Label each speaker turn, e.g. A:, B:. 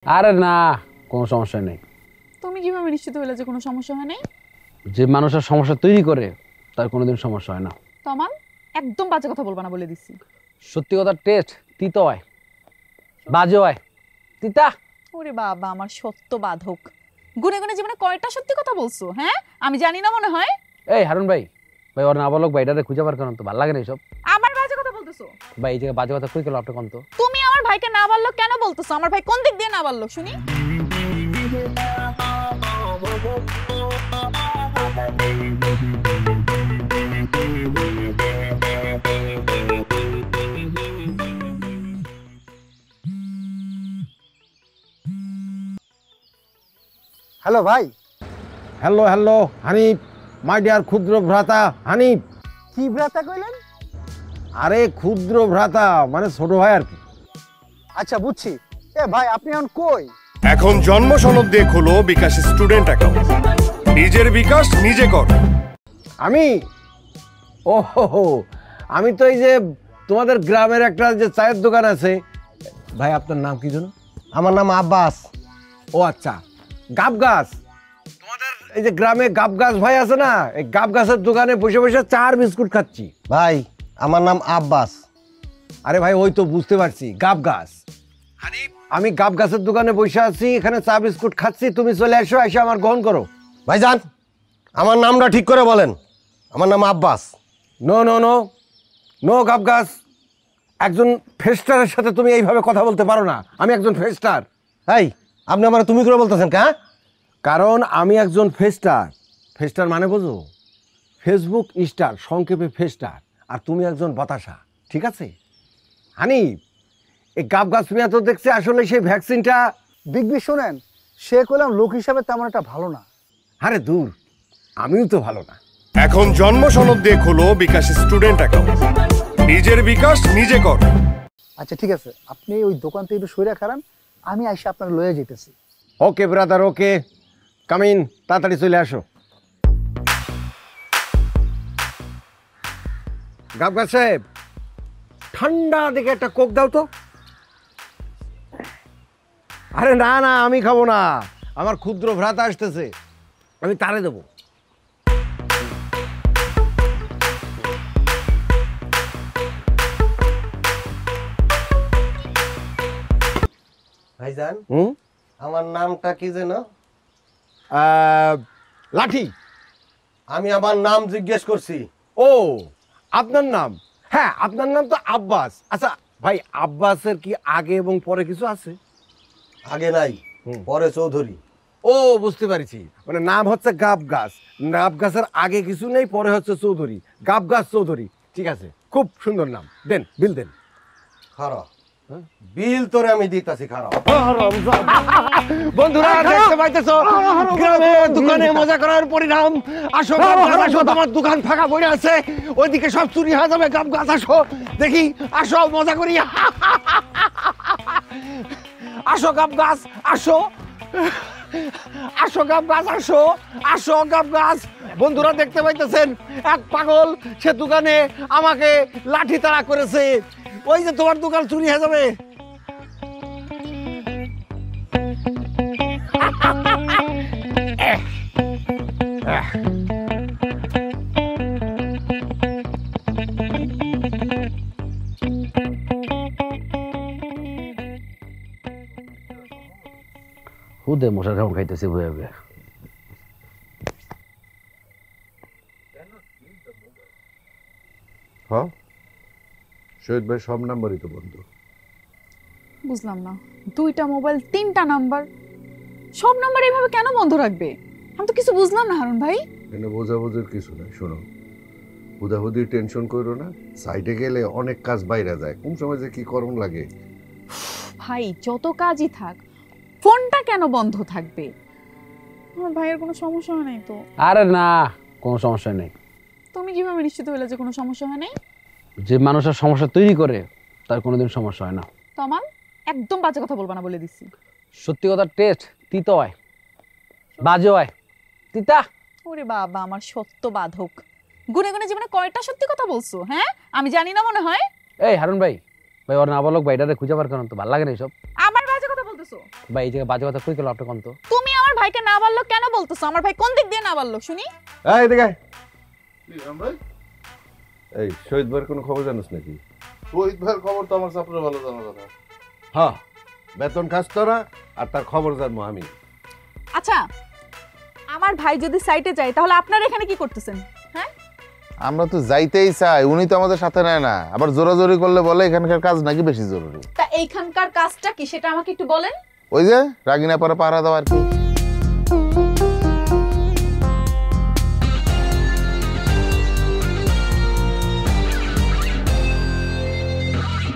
A: আরে না, কোনো সমস্যা নেই।
B: তুমি কিভাবে নিশ্চিত হলে যে কোনো সমস্যা হয় নাই?
A: যে মানুষের সমস্যা তৈরি করে তার কোনোদিন সমস্যা হয় না।
B: তমাল, একদম বাজে কথা বলবা না বলে দিছি।
A: সত্যি কথা টেস্ট তিতো হয়, বাজে হয়, তিতা।
B: ওরে বাবা, আমার সত্য বাধক। গুনে গুনে জীবনে কয়টা সত্যি কথা বলছো? হ্যাঁ, আমি জানি না মনে হয়।
A: এই হারুন ভাই, ভাই ওর নাবালক ভাইটারে খুঁজে পার করেন তো, ভালো লাগে না এইসব।
B: আবার বাজে কথা বলতেছো?
A: ভাই এই জায়গায় বাজে কথা কই গেল আপনি কোন তো?
B: তুমি আমার ভাইকে না বললো কেন বলতেছো? আমার ভাই কোন দিক দিয়ে না বললো শুনি?
C: হ্যালো ভাই।
D: Hello hello Hanif, my dear ক্ষুদ্র ভ্রাতা হানিফ।
C: কি ভ্রাতা কইলেন?
D: আরে ক্ষুদ্র ভ্রাতা মানে ছোট ভাই আর কি।
C: আচ্ছা বুঝছি। এ ভাই আপনি এখন কই?
E: এখন জন্ম সনদ দিয়ে খোলো বিকাশ স্টুডেন্ট অ্যাকাউন্ট। নিজের বিকাশ নিজে কর।
D: আমি ও হো, আমি তো এই যে তোমাদের গ্রামের একটা যে চায়ের দোকান আছে। ভাই আপনার নাম কি যেন?
F: আমার নাম আব্বাস।
D: ও আচ্ছা, গাব গাছ। তোমাদের এই যে গ্রামে গাব গাছ ভাই আছে না, এই গাব গাছের দোকানে বসে বসে চার বিস্কুট খাচ্ছি।
F: ভাই আমার নাম আব্বাস।
D: আরে ভাই ওই তো বুঝতে পারছি, গাব গাছ। আমি গাব গাছের দোকানে বসে আছি, এখানে চা বিস্কুট খাচ্ছি, তুমি চলে আসো, এসে আমার গ্রহণ করো।
F: ভাইজান আমার নামটা ঠিক করে বলেন। আমার নাম Abbas.
D: No no no no গাব গাছ। একজন ফেস্টারের সাথে তুমি এইভাবে কথা বলতে পারো না। আমি একজন ফেস্টার।
F: এই আপনি আমার তুমি করে বলতেছেন কে?
D: কারণ আমি একজন ফেস্টার। ফেস্টার মানে বোঝো? ফেসবুক স্টার, সংক্ষেপে ফেস্টার। আর তুমি একজন বাতাসা, ঠিক আছে? হানি, এই গাব গাছ মিয়া তো দেখছি আসলে সেই ভ্যাকসিনটা।
C: বিগ বি শোনেন, সে কইলাম লোক হিসাবে তেমন একটা ভালো না।
D: আরে দূর, আমিও তো ভালো না।
E: এখন জন্ম সনদ দিয়ে খোলো বিকাশ স্টুডেন্ট অ্যাকাউন্ট। নিজের বিকাশ নিজে কর।
C: আচ্ছা ঠিক আছে, আপনি ওই দোকান থেকে একটু সরে খারান, আমি আইসা আপনার লয়ে যেতেছি।
D: ওকে ব্রাদার, ওকে, কামিন, তাড়াতাড়ি চলে আসো। গাব গাছ সাহেব, ঠান্ডা দেখে একটা কোক দাও তো। আরে না না, আমি খাবো না, আমার ক্ষুদ্র ভ্রাতা আসতেছে, আমি তারে দেবো।
F: ভাইজান আমার নামটা কি যেন?
D: লাঠি।
F: আমি আমার নাম জিজ্ঞেস করছি।
D: ও আপনার নাম? হ্যাঁ আপনার নাম তো আব্বাস। আচ্ছা ভাই, আব্বাসের কি আগে এবং পরে কিছু আছে?
F: আগে নাই, পরে চৌধুরী।
D: ও বুঝতে পারছি, মানে নাম হচ্ছে গাব গাছ, গাব গাছের আগে কিছু নেই, পরে হচ্ছে চৌধুরী, গাব গাছ চৌধুরী। ঠিক আছে, খুব সুন্দর নাম। দেন, বিল দেন।
F: খারাপ বিল তোরে আমি দিতাছি, খারাপ।
D: বন্ধুরা দেখতে পাইতেছো গ্রামে দোকানে মজা করার পরিণাম। আসো গাব গাছ, আসো, তোমার দোকান ফাঁকা পড়ে আছে, ওইদিকে সব চুরি হয়ে যাবে। গাব গাছ আসো, দেখি, আসো মজা করি। আসো গাব গাছ, আসো, আসো গাব গাছ, আসো, আসো গাব গাছ। বন্ধুরা দেখতে পাইতেছেন এক পাগল, সে দোকানে আমাকে লাঠি তাড়া করেছে। ওই যে তোমার দোকান চুরি হয়ে যাবে। হুদে মশার খাবার খাইতেছে বয়ে বয়ে।
G: হ্যাঁ, শহীদ ভাই সব নাম্বারই তো বন্ধ।
B: বুঝলাম না, দুইটা মোবাইল, তিনটা নাম্বার, সব নাম্বার এইভাবে কেন বন্ধ রাখবে? আমি তো কিছু বুঝলাম না হারুন ভাই।
G: এনে বোঝাবুঝির কিছু নাই। শোনো, হুদাহুদি টেনশন করো না, সাইডে গেলে অনেক কাজ বাইরে যায়, কোন সময় যে কি করণ লাগে।
B: ভাই যত কাজই থাক, ফোনটা কেন বন্ধ থাকবে? আমার ভাইয়ের কোনো সমস্যা হয় নাই তো?
A: আরে না, কোনো সমস্যা নেই।
B: তুমি কিভাবে নিশ্চিত হলে যে কোনো সমস্যা হয় নাই?
A: যে মানুষের সমস্যা তৈরি করে তার কোনোদিন সমস্যা হয় না।
B: তমাল, একদম বাজে কথা বলবা না বলে দিছি।
A: সত্যি কথা টেস্ট তিতো হয়, বাজে হয়, তিতা।
B: ওরে বাবা, আমার সত্য বাধক। গুনে গুনে জীবনে কয়টা সত্যি কথা বলছো? হ্যাঁ, আমি জানি না মনে হয়।
A: এই হারুন ভাই, ভাই ওর নাবালক ভাইটারে খুঁজে পার করেন তো, ভালো লাগে না এইসব।
B: আবার বাজে কথা বলতেছো? বলতেছো?
A: ভাই এই জায়গায় বাজে কথা কই গেল আপনি কোন তো?
B: তুমি আমার ভাইকে না বললো কেন বলতেছো? আমার ভাই কোন দিক দিয়ে না বললো শুনি?
G: এই দেখে এই শহীদ ভাইয়ের কোনো খবর জানিস নাকি?
H: শহীদ ভাইয়ের খবর তো আমার সাপড়ে ভালো জানা কথা।
G: হ্যাঁ, বেতন খাস তোরা আর তার খবর জানবো আমি।
B: আচ্ছা, আমার ভাই যদি সাইটে যায় তাহলে আপনারা এখানে কি করতেছেন? হ্যাঁ,
H: আমরা তো যাইতেই চাই, উনি তো আমাদের সাথে নেয় না। আবার জোরাজোরি করলে বলে এখানকার কাজ নাকি বেশি জরুরি।
B: তা এইখানকার কাজটা কি সেটা আমাকে একটু বলেন।
H: ওই যে রাগিনা পাড়া পাহারা দেওয়া আর কি।